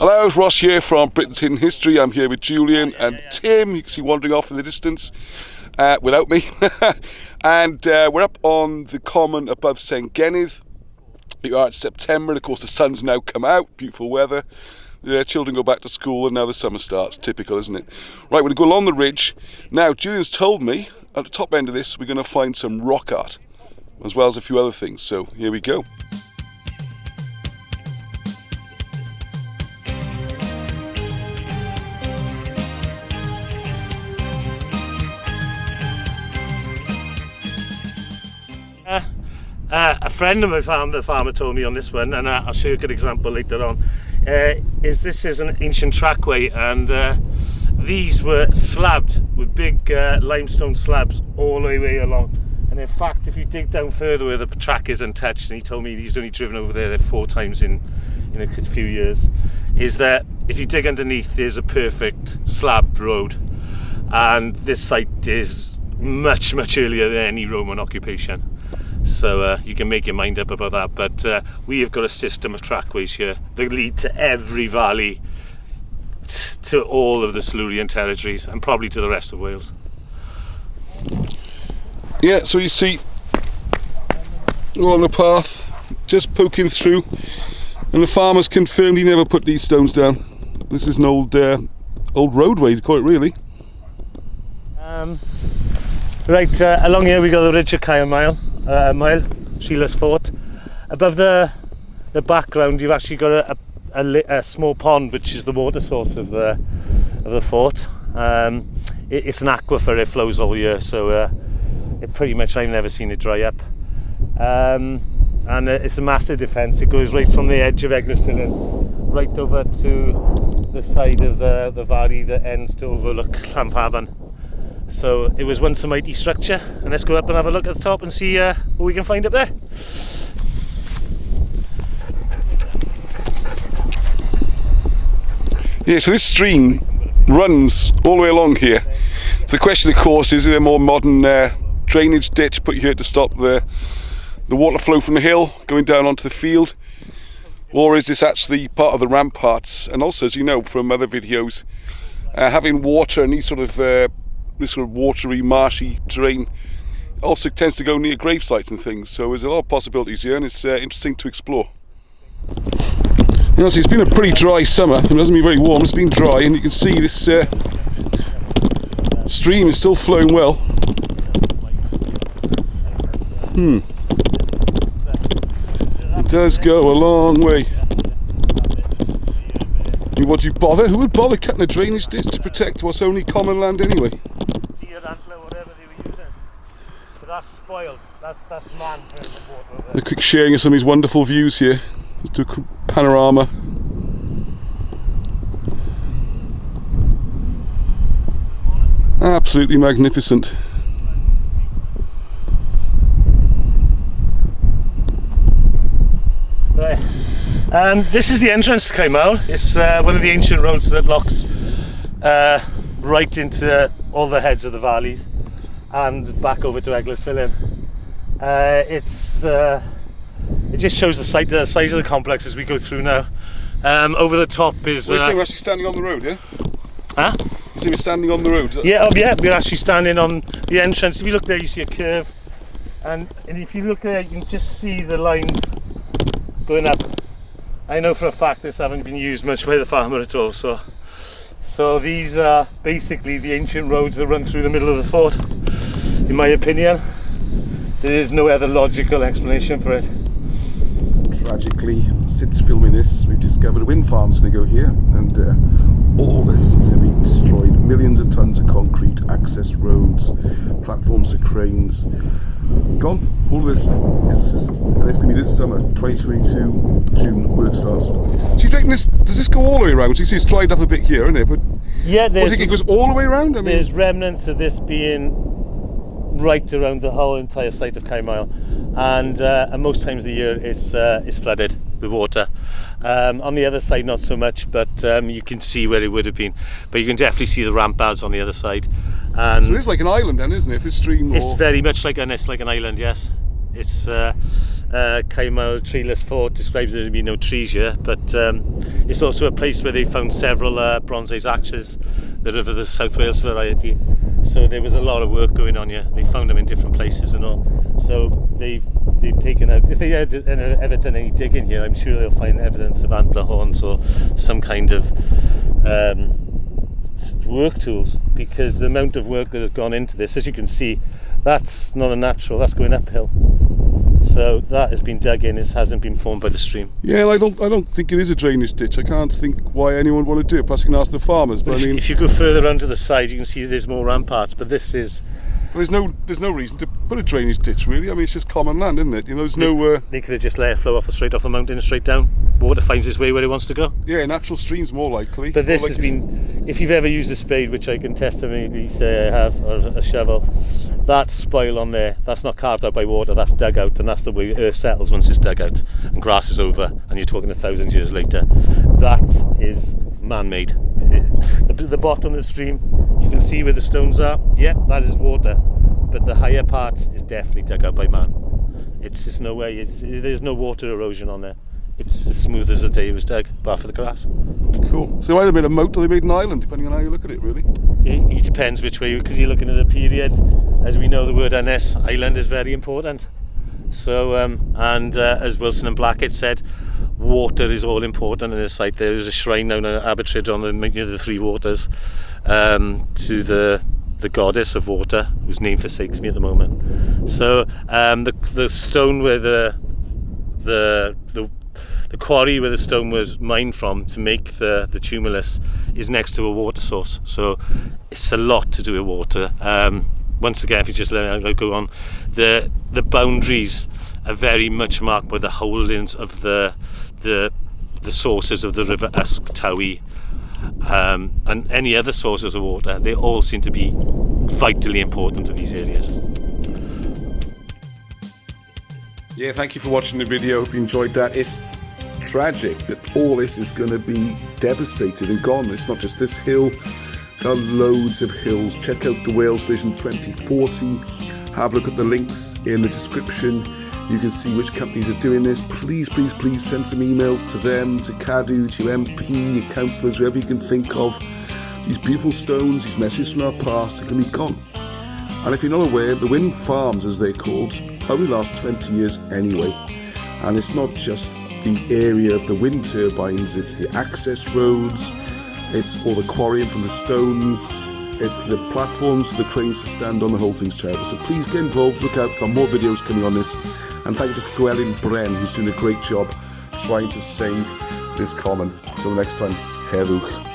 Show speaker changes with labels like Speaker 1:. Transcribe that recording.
Speaker 1: Hello, it's Ross here from Britain's Hidden History. I'm here with Julian and Tim. You can see wandering off in the distance without me. And we're up on the common above St Gennydd. We are at September, and of course the sun's now come out. Beautiful weather. The children go back to school and now the summer starts. Typical, isn't it? Right, we're going to go along the ridge. Now, Julian's told me at the top end of this we're going to find some rock art, as well as a few other things. So here we go.
Speaker 2: A friend of my the farmer told me on this one, and I'll show you a good example later on, this is an ancient trackway, and these were slabbed with big limestone slabs all the way along. And in fact, if you dig down further where the track is untouched, and he told me he's only driven over there 4 times in a few years, is that if you dig underneath there's a perfect slabbed road, and this site is much earlier than any Roman occupation. So you can make your mind up about that, but we have got a system of trackways here that lead to every valley, to all of the Silurian territories, and probably to the rest of Wales.
Speaker 1: Yeah, so you see along the path, just poking through, and the farmer's confirmed he never put these stones down. This is an old roadway, you'd call it, really.
Speaker 2: Right, along here we got the ridge of Mile, Treeless Fort. Above the background you've actually got a small pond, which is the water source of the fort. It's an aquifer, it flows all year, so it pretty much, I've never seen it dry up. And it's a massive defence. It goes right from the edge of Eglwysillin right over to the side of the valley that ends to overlook Llanfabon. So it was once a mighty structure, and let's go up and have a look at the top and see what we can find up there.
Speaker 1: Yeah, so this stream runs all the way along here. So the question, of course, is there a more modern drainage ditch put here to stop the water flow from the hill going down onto the field? Or is this actually part of the ramparts? And also, as you know from other videos, having water and these sort of this sort of watery, marshy terrain also tends to go near grave sites and things, so there's a lot of possibilities here, and it's interesting to explore. You know, see, it's been a pretty dry summer. It hasn't been very warm, it's been dry, and you can see this stream is still flowing well. It does go a long way. Would you bother? Who would bother cutting a drainage ditch to protect what's only common land anyway?
Speaker 2: Deer antler, whatever they were using. But that's spoiled. That's man putting the water over.
Speaker 1: A quick sharing of some of these wonderful views here. Let's do a panorama. Absolutely magnificent.
Speaker 2: Right. This is the entrance to Mile. It's one of the ancient roads that locks right into all the heads of the valleys and back over to Eglwysillin. It just shows the size of the complex as we go through now. Over the top is...
Speaker 1: We're actually standing on the road, yeah?
Speaker 2: Huh?
Speaker 1: You see we're standing on the road?
Speaker 2: Yeah, we're actually standing on the entrance. If you look there, you see a curve. And if you look there, you can just see the lines going up. I know for a fact this haven't been used much by the farmer at all, so these are basically the ancient roads that run through the middle of the fort. In my opinion, there is no other logical explanation for it.
Speaker 3: Tragically, since filming this, we've discovered a wind farm's going to go here, and all this is going to be destroyed. Millions of tons of concrete, access roads, platforms for cranes, gone. All of this is, and it's going to be this summer, 2022, June, work starts.
Speaker 1: So you reckon does this go all the way around? So you see it's dried up a bit here, isn't it? But
Speaker 2: yeah,
Speaker 1: do you think it goes all the way around? I mean,
Speaker 2: there's remnants of this being right around the whole entire site of Mile, and most times of the year it's flooded with water. On the other side not so much, but you can see where it would have been, but you can definitely see the ramparts on the other side. And
Speaker 1: so it's like an island then, isn't it? If it's stream,
Speaker 2: it's very much like an island, yes. It's Mile Treeless Fort describes there to be no trees here, but It's also a place where they found several Bronze Age axes that are of the South Wales variety. So there was a lot of work going on here. They found them in different places and all. So they've taken out, if they had ever done any digging here, I'm sure they'll find evidence of antler horns or some kind of work tools, because the amount of work that has gone into this, as you can see, that's not a natural, that's going uphill. So that has been dug in, it hasn't been formed by the stream.
Speaker 1: Yeah, I don't think it is a drainage ditch. I can't think why anyone would want to do it. Perhaps you can ask the farmers. But I mean,
Speaker 2: if you go further onto the side, you can see there's more ramparts. But this is.
Speaker 1: There's no reason to put a drainage ditch, really. I mean, it's just common land, isn't it? You know, there's no.
Speaker 2: They could have just let it flow straight off the mountain, straight down. Water finds its way where it wants to go.
Speaker 1: Yeah, natural streams more likely.
Speaker 2: But this has been, if you've ever used a spade, which I can testimonially say I have, or a shovel, that spoil on there, that's not carved out by water, that's dug out, and that's the way earth settles once it's dug out and grass is over, and you're talking 1,000 years later. That is man-made. The bottom of the stream, you can see where the stones are. Yeah, that is water, but the higher part is definitely dug out by man. It's just no way. There's no water erosion on there. It's as smooth as the day it was dug, bar for the grass.
Speaker 1: Cool. So either made a moat or they made an island, depending on how you look at it, really.
Speaker 2: It depends which way, because you're looking at the period. As we know, the word NS, island, is very important. So, as Wilson and Blackett said, water is all important in this site. There is a shrine down at Abertridge on the Three Waters to the goddess of water, whose name forsakes me at the moment. So the stone where the quarry where the stone was mined from to make the tumulus is next to a water source. So it's a lot to do with water. Once again, if you just let me go on, the boundaries are very much marked by the holdings of the sources of the River Usk, Towie, and any other sources of water. They all seem to be vitally important to these areas.
Speaker 3: Yeah, thank you for watching the video. Hope you enjoyed that. It's tragic that all this is going to be devastated and gone. It's not just this hill. There are loads of hills. Check out the Wales Vision 2040. Have a look at the links in the description. You can see which companies are doing this. Please, please, please send some emails to them, to CADW, to MP, your councillors, whoever you can think of. These beautiful stones, these messages from our past are going to be gone. And if you're not aware, the Windfarms, as they're called, only last 20 years anyway. And it's not just the area of the wind turbines, it's the access roads, it's all the quarrying from the stones, it's the platforms for the cranes to stand on. The whole thing's terrible. So please get involved, look out, got more videos coming on this. And thank you to Llewellyn Bren, who's doing a great job trying to save this common. Until next time, Heddwch.